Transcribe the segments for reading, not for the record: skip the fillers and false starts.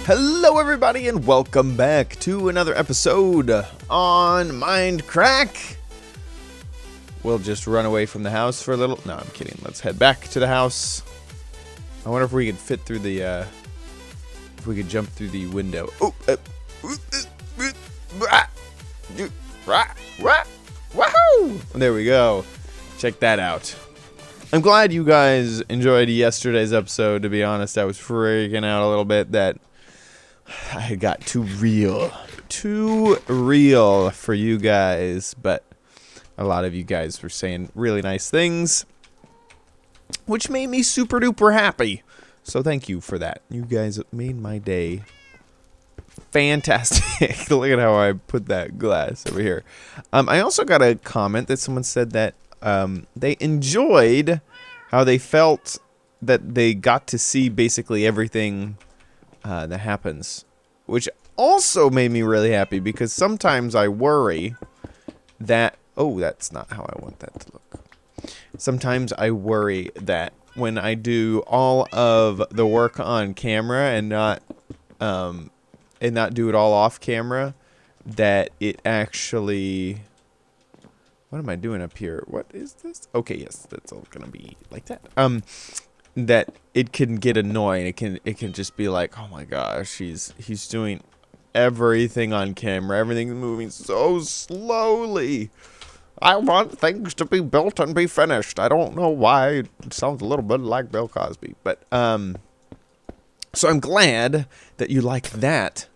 Hello everybody and welcome back to another episode on Mindcrack. We'll just run away from the house for a little. No, I'm kidding. Let's head back to the house. I wonder if we could fit through the, if we could jump through the window. Oh, wahoo! There we go. Check that out. I'm glad you guys enjoyed yesterday's episode. To be honest, I was freaking out a little bit that I got too real for you guys, but a lot of you guys were saying really nice things, which made me super duper happy. So thank you for that. You guys made my day fantastic. Look at how I put that glass over here. I also got a comment that someone said that they enjoyed how they felt that they got to see basically everything that happens, which also made me really happy because sometimes I worry that, oh, that's not how I want that to look. Sometimes I worry that when I do all of the work on camera and not do it all off camera, that it actually, what am I doing up here? What is this? Okay, yes, that's all gonna be like that. That it can get annoying. It can just be like, oh my gosh, he's doing everything on camera. Everything's moving so slowly. I want things to be built and be finished. I don't know why. It sounds a little bit like Bill Cosby, but so I'm glad that you like that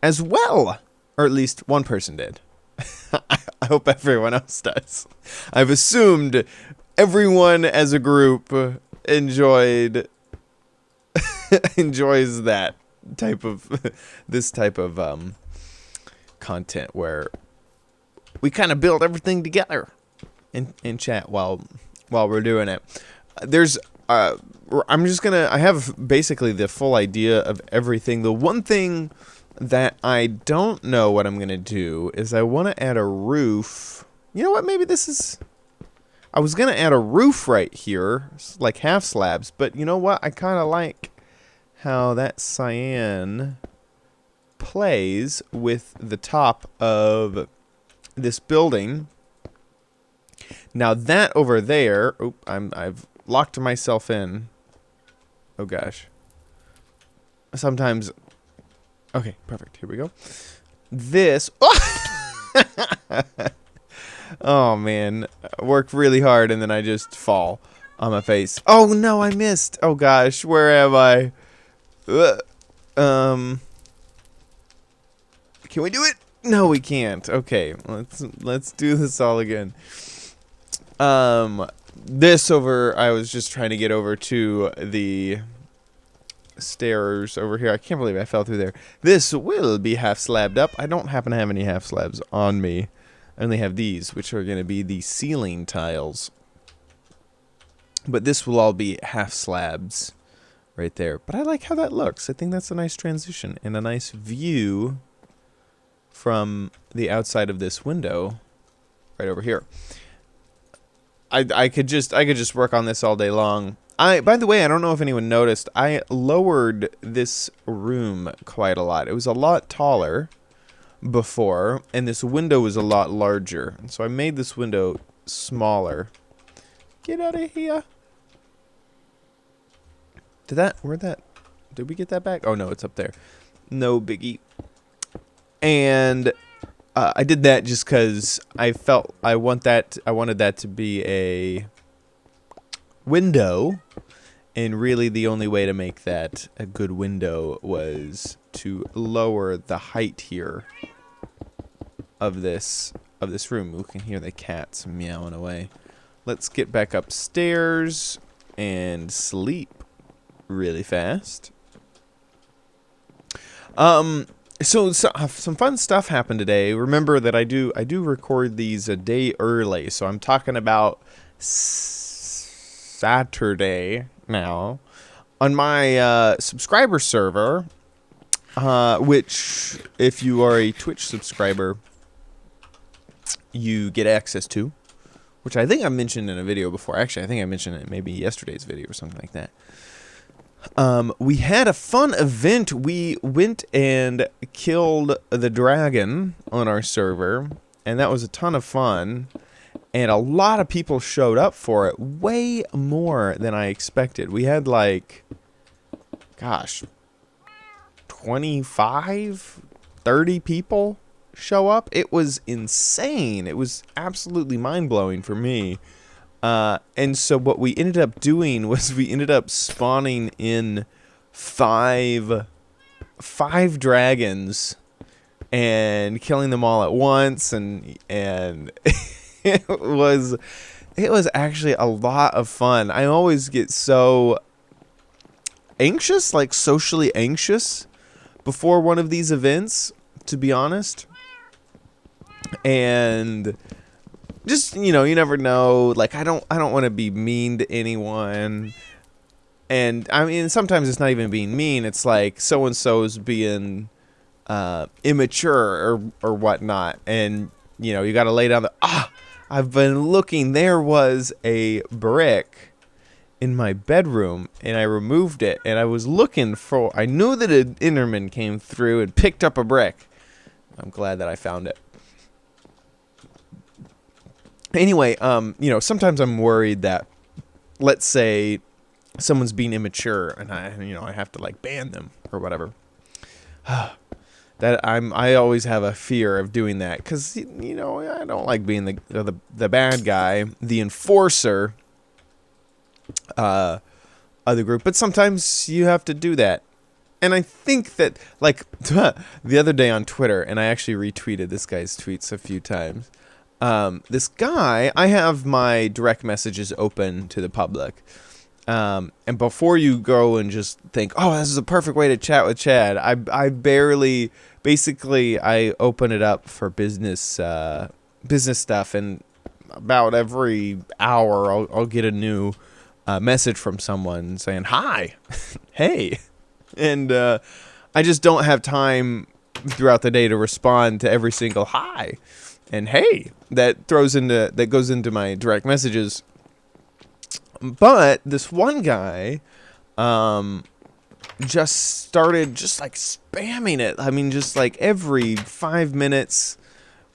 as well, or at least one person did. I hope everyone else does. I've assumed everyone as a group enjoys that type of this type of content where we kind of build everything together in chat while we're doing it. There's I have basically the full idea of everything. The one thing that I don't know what I'm gonna do is I want to add a roof. You know what? Maybe this is. I was gonna add a roof right here, like half slabs, but you know what? I kind of like how that cyan plays with the top of this building. Now that over there, oh, I've locked myself in. Oh gosh. Sometimes. Okay, perfect. Here we go. This. Oh man, I work really hard and then I just fall on my face. Oh no, I missed. Oh gosh, where am I? Can we do it? No, we can't. Okay, let's do this all again. This over. I was just trying to get over to the stairs over here. I can't believe I fell through there. This will be half slabbed up. I don't happen to have any half slabs on me. I only have these, which are going to be the ceiling tiles. But this will all be half slabs right there. But I like how that looks. I think that's a nice transition and a nice view from the outside of this window right over here. I could just work on this all day long. By the way, I don't know if anyone noticed, I lowered this room quite a lot. It was a lot taller before, and this window was a lot larger. And so I made this window smaller. Get out of here. Did we get that back? Oh no, it's up there. No biggie. And I did that just because I felt I wanted that to be a window, and really the only way to make that a good window was to lower the height here of this room. We can hear the cats meowing away. Let's get back upstairs and sleep really fast. So some fun stuff happened today. Remember that I do record these a day early, so I'm talking about Saturday now on my subscriber server, which if you are a Twitch subscriber, you get access to, which I think I mentioned in a video before. Actually, I think I mentioned it maybe yesterday's video or something like that. We had a fun event. We went and killed the dragon on our server, and that was a ton of fun. And a lot of people showed up for it, way more than I expected. We had like, gosh, 25, 30 people show up. It was insane. It was absolutely mind-blowing for me. And so what we ended up doing was we ended up spawning in five dragons and killing them all at once, and it was actually a lot of fun. I always get so anxious, like socially anxious, before one of these events, to be honest. And just, you know, you never know. Like, I don't want to be mean to anyone. And I mean, sometimes it's not even being mean. It's like so and so's being immature or whatnot, and you know, you got to lay down the I've been looking. There was a brick in my bedroom, and I removed it, and I was looking for. I knew that an Enderman came through and picked up a brick. I'm glad that I found it. Anyway, you know, sometimes I'm worried that, let's say, someone's being immature, and I have to like ban them or whatever. I always have a fear of doing that because, you know, I don't like being the bad guy, the enforcer of the group. But sometimes you have to do that. And I think that, like, the other day on Twitter, and I actually retweeted this guy's tweets a few times. This guy, I have my direct messages open to the public. And before you go and just think, oh, this is a perfect way to chat with Chad, I basically open it up for business stuff, and about every hour I'll get a new message from someone saying, hi, hey. And I just don't have time throughout the day to respond to every single hi and hey that goes into my direct messages. But this one guy just started just like spamming it. I mean, just like every 5 minutes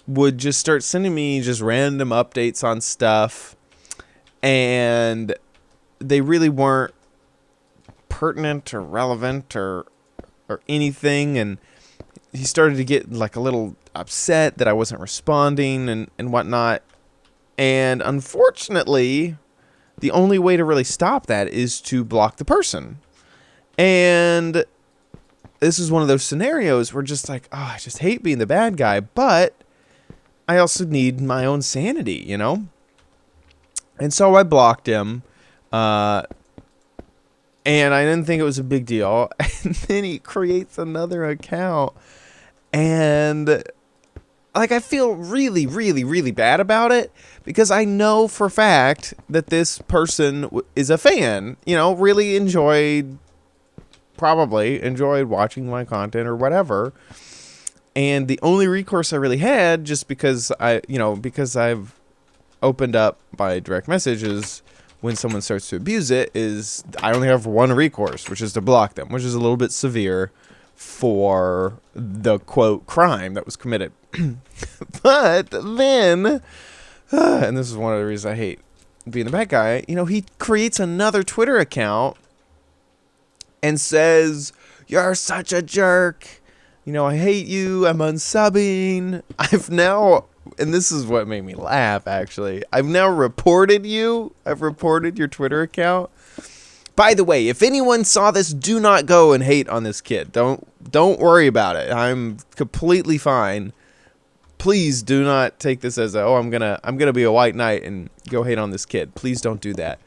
would just start sending me just random updates on stuff, and they really weren't pertinent or relevant or anything. And he started to get like a little upset that I wasn't responding and whatnot. And unfortunately, the only way to really stop that is to block the person. And this is one of those scenarios where just like, oh, I just hate being the bad guy, but I also need my own sanity, you know? And so I blocked him. And I didn't think it was a big deal. And then he creates another account. And like, I feel really, really, really bad about it because I know for a fact that this person is a fan, you know, probably enjoyed watching my content or whatever. And the only recourse I really had, just because I've opened up my direct messages when someone starts to abuse it, is I only have one recourse, which is to block them, which is a little bit severe for the quote crime that was committed. But then, and this is one of the reasons I hate being the bad guy, you know, he creates another Twitter account and says, "You're such a jerk. You know, I hate you. I'm unsubbing." I've now, and this is what made me laugh, actually, I've now reported you. I've reported your Twitter account. By the way, if anyone saw this, do not go and hate on this kid. Don't worry about it. I'm completely fine. Please do not take this as I'm gonna be a white knight and go hate on this kid. Please don't do that.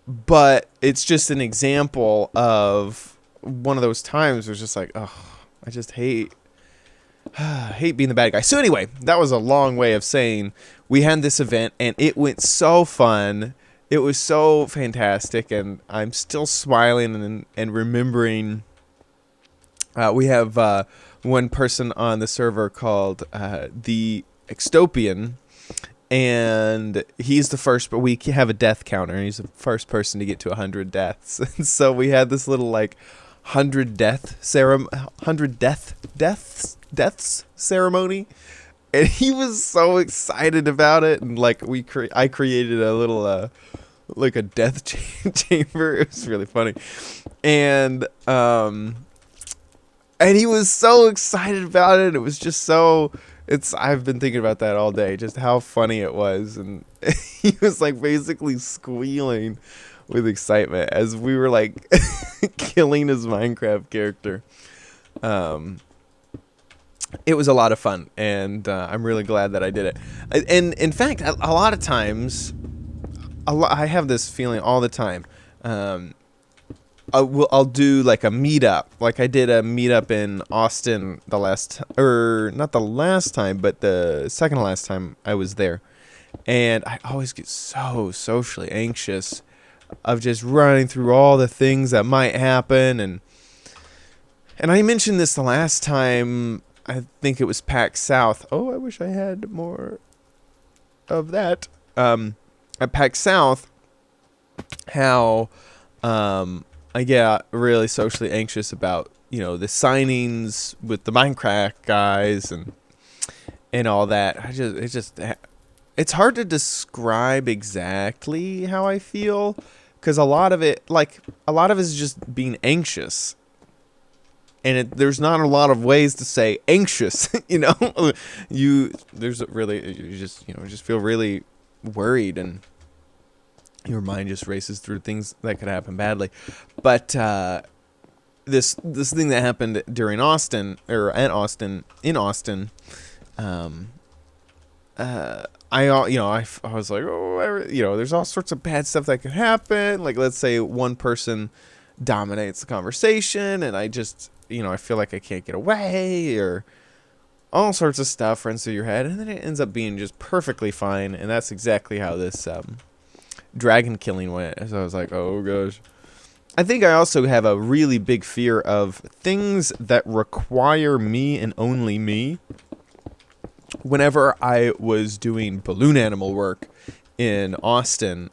But it's just an example of one of those times where it's just like, oh, I just hate being the bad guy. So anyway, that was a long way of saying we had this event and it went so fun. It was so fantastic, and I'm still smiling and remembering. We have one person on the server called the Extopian, and he's the first, but we have a death counter, and he's the first person to get to 100 deaths. And so we had this little like 100 deaths ceremony, and he was so excited about it. And like I created a little like a death chamber. It was really funny, and he was so excited about it. It was just so. I've been thinking about that all day, just how funny it was. And he was like basically squealing with excitement as we were like killing his Minecraft character. It was a lot of fun, and I'm really glad that I did it. And in fact, a lot of times, I have this feeling all the time. I'll do like a meetup. Like I did a meetup in Austin not the last time, but the second to last time I was there. And I always get so socially anxious of just running through all the things that might happen. And I mentioned this the last time, I think it was PAX South. Oh, I wish I had more of that. At PAX South, how I get really socially anxious about, the signings with the Mindcrack guys and all that. It's hard to describe exactly how I feel, because a lot of it is just being anxious. And there's not a lot of ways to say anxious, you just feel really worried, and your mind just races through things that could happen badly. But this thing that happened during in Austin, I was like, there's all sorts of bad stuff that could happen. Like, let's say one person dominates the conversation, and I just, I feel like I can't get away, or all sorts of stuff runs through your head, and then it ends up being just perfectly fine. And that's exactly how this dragon killing went. So I was like, oh gosh. I think I also have a really big fear of things that require me and only me. Whenever I was doing balloon animal work in Austin,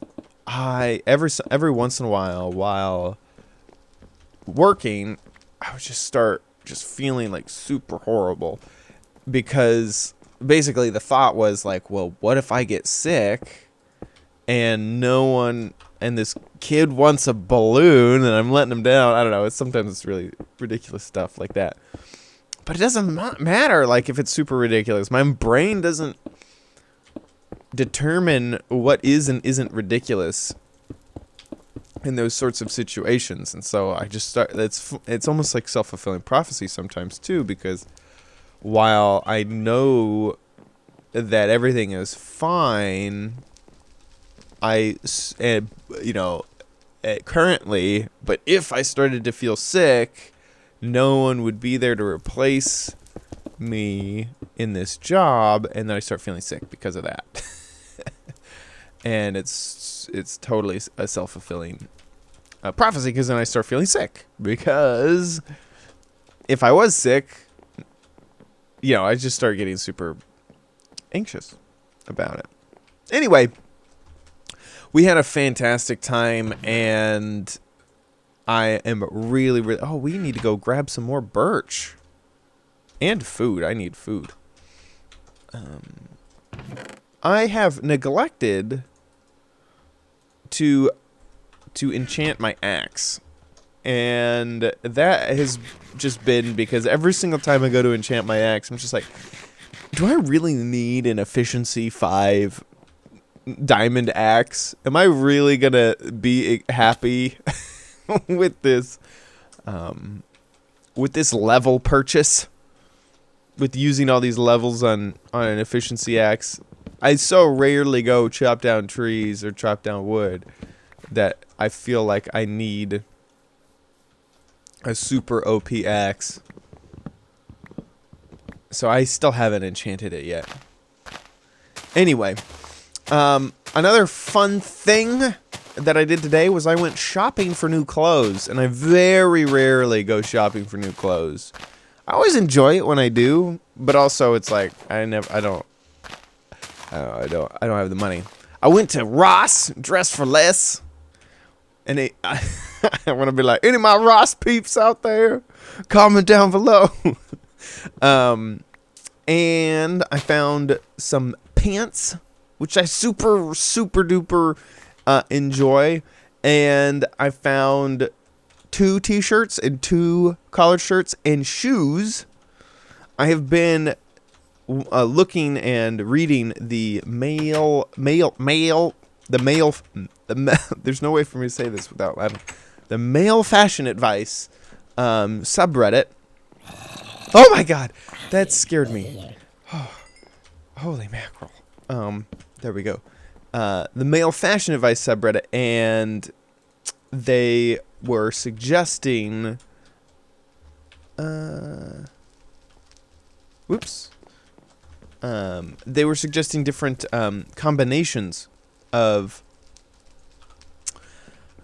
every once in a while working, I would just start feeling like super horrible, because basically the thought was like, well, what if I get sick and this kid wants a balloon and I'm letting him down? I don't know. Sometimes it's really ridiculous stuff like that. But it doesn't matter, like, if it's super ridiculous. My brain doesn't determine what is and isn't ridiculous in those sorts of situations. And so I just it's almost like self-fulfilling prophecy sometimes too, because while I know that everything is fine, currently, but if I started to feel sick, no one would be there to replace me in this job, and then I start feeling sick because of that. And it's totally a self-fulfilling prophecy, because then I start feeling sick, because if I was sick, I just start getting super anxious about it. Anyway, we had a fantastic time, and I am really, really... Oh, we need to go grab some more birch. And food. I need food. I have neglected to enchant my axe. And that has just been because every single time I go to enchant my axe, I'm just like, do I really need an efficiency 5 diamond axe? Am I really gonna be happy with this level purchase, with using all these levels on an efficiency axe? I so rarely go chop down trees or chop down wood that I feel like I need a super OP axe. So I still haven't enchanted it yet. Anyway, another fun thing that I did today was I went shopping for new clothes, and I very rarely go shopping for new clothes. I always enjoy it when I do, but also it's like I I don't have the money. I went to Ross, dressed for less. And I want to be like, any of my Ross peeps out there? Comment down below. And I found some pants, which I super duper enjoy. And I found 2 t-shirts and 2 collared shirts and shoes. I have been looking and reading the there's no way for me to say this without laughing. The male fashion advice subreddit. Oh my god, that scared me. Oh, holy mackerel. There we go. The male fashion advice subreddit, and they were suggesting they were suggesting different combinations of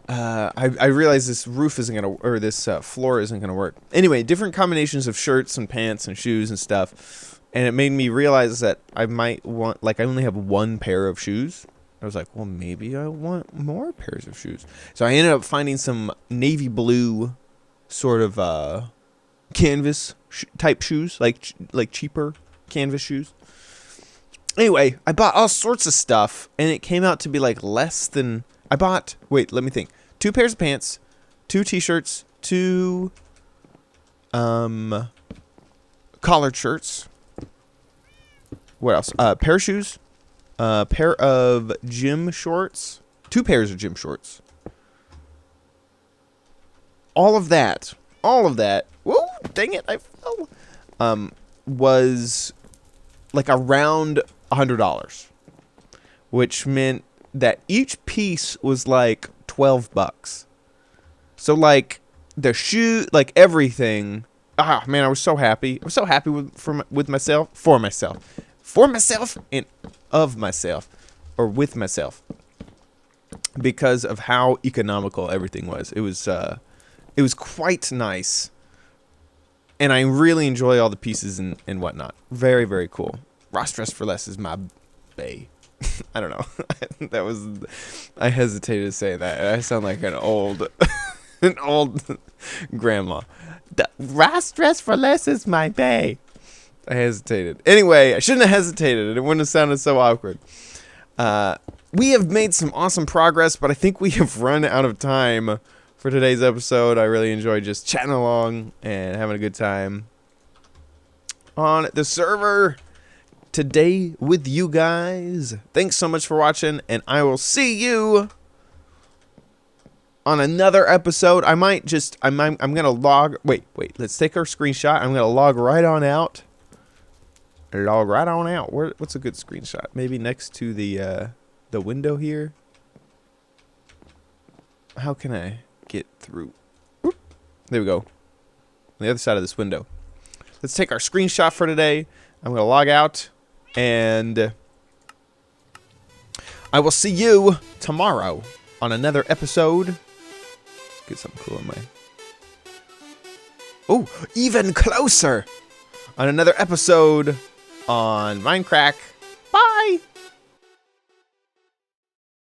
I realize this roof isn't gonna, or this floor isn't gonna work. Anyway, different combinations of shirts and pants and shoes and stuff, and it made me realize that I might want, like, I only have 1 pair of shoes. I was like, well, maybe I want more pairs of shoes. So I ended up finding some navy blue sort of canvas type shoes, like cheaper canvas shoes. Anyway, I bought all sorts of stuff, and it came out to be like less than, I bought, wait, let me think. 2 pairs of pants, 2 t-shirts, 2 collared shirts. What else? Pair of shoes, pair of gym shorts, 2 pairs of gym shorts. All of that. Whoa, dang it, I fell. Was like around $100, which meant that each piece was like $12. So like the shoe, like everything. Ah, man, I was so happy. I was so happy with myself, for myself, and of myself, or with myself, because of how economical everything was. It was quite nice. And I really enjoy all the pieces and whatnot. Very, very cool. Ross Dress for Less is my bae. I don't know. I hesitated to say that. I sound like an old grandma. The Ross Dress for Less is my bae. I hesitated. Anyway, I shouldn't have hesitated. It wouldn't have sounded so awkward. We have made some awesome progress, but I think we have run out of time for today's episode. I really enjoyed just chatting along and having a good time on the server today with you guys. Thanks so much for watching, and I will see you on another episode. I'm gonna log. Wait. Let's take our screenshot. I'm gonna log right on out. What's a good screenshot? Maybe next to the window here. How can I get through? Whoop. There we go. On the other side of this window. Let's take our screenshot for today. I'm going to log out, and I will see you tomorrow on another episode. Let's get something cool in my... Oh, even closer! On another episode on Mindcrack.